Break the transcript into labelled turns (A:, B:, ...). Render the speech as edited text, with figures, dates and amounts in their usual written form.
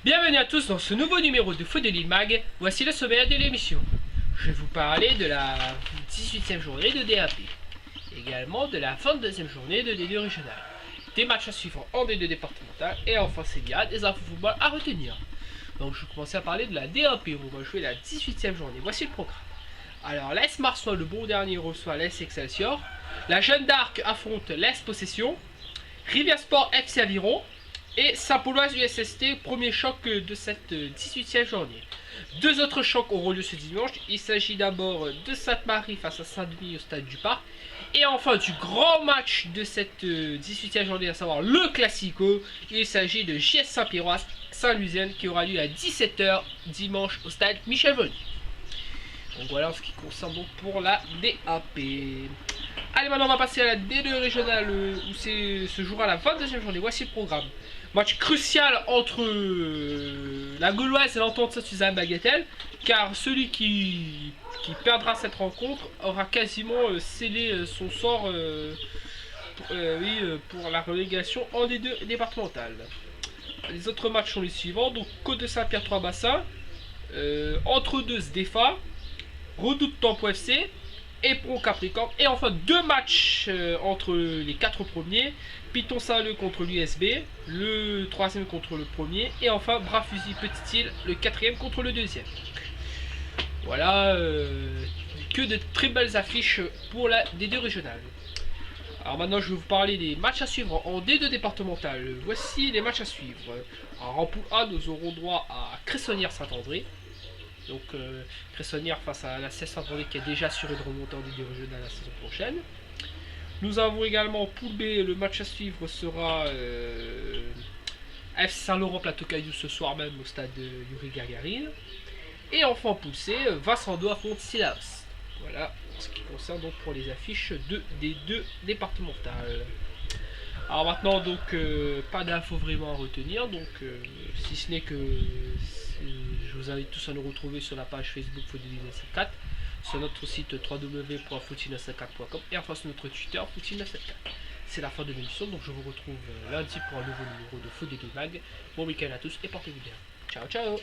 A: Bienvenue à tous dans ce nouveau numéro de Football Mag. Voici le sommaire de l'émission. Je vais vous parler de la 18e journée de DAP, également de la 22e journée de D2 régional, des matchs à suivre en D2 départemental et enfin Serie A, des infos football à retenir. Donc je vais commencer à parler de la DAP où on va jouer la 18e journée. Voici le programme. Alors l'AS Marsois, le bon dernier, reçoit l'AS Excelsior. La Jeanne d'Arc affronte l'AS Possession. Rivière Sport FC Aviron. Et Saint-Pauloise USST, premier choc de cette 18e journée. Deux autres chocs auront lieu ce dimanche. Il s'agit d'abord de Sainte-Marie face à Saint-Denis au stade du Parc. Et enfin du grand match de cette 18e journée, à savoir le Classico. Il s'agit de JS Saint-Pierrois Saint-Luzerne qui aura lieu à 17h dimanche au stade Michel Vonny. Donc voilà en ce qui concerne donc pour la DAP. Allez, maintenant on va passer à la D2 régionale où se jouera la 22e journée. Voici le programme. Match crucial entre la Gauloise et l'Entente Saint-Suzanne Bagatelle, car celui qui perdra cette rencontre aura quasiment scellé son sort pour la relégation en D2 départementale. Les autres matchs sont les suivants, donc Côte de Saint-Pierre 3 Bassins, Entre deux Sdefa, Redoute Tempo FC, Éperon Capricorne, et enfin deux matchs entre les quatre premiers, Piton Saint-Leu contre l'USB, le troisième contre le premier, et enfin Bras Fusil Petite Île, le quatrième contre le deuxième. Voilà, que de très belles affiches pour la D2 régionale. Alors maintenant je vais vous parler des matchs à suivre en D2 départemental. Voici les matchs à suivre. Alors en poule A, nous aurons droit à Cressonnière-Saint-André. Donc Cressonnière face à la CS Saint-André qui est déjà assuré de remonter en D2 régionale la saison prochaine. Nous avons également en poule B, le match à suivre sera FC Saint-Laurent Plateau Caillou ce soir même au stade de Yuri Gagarin. Et enfin en poule C, Vincendo affronte Silaos. Voilà ce qui concerne donc pour les affiches des deux départementales. Alors maintenant donc pas d'infos vraiment à retenir, donc si ce n'est que je vous invite tous à nous retrouver sur la page Facebook Football974, sur notre site www.football974.com et enfin sur notre Twitter Football974. C'est la fin de l'émission, donc je vous retrouve lundi pour un nouveau numéro de Football Mag. Bon week-end à tous et portez-vous bien. Ciao ciao.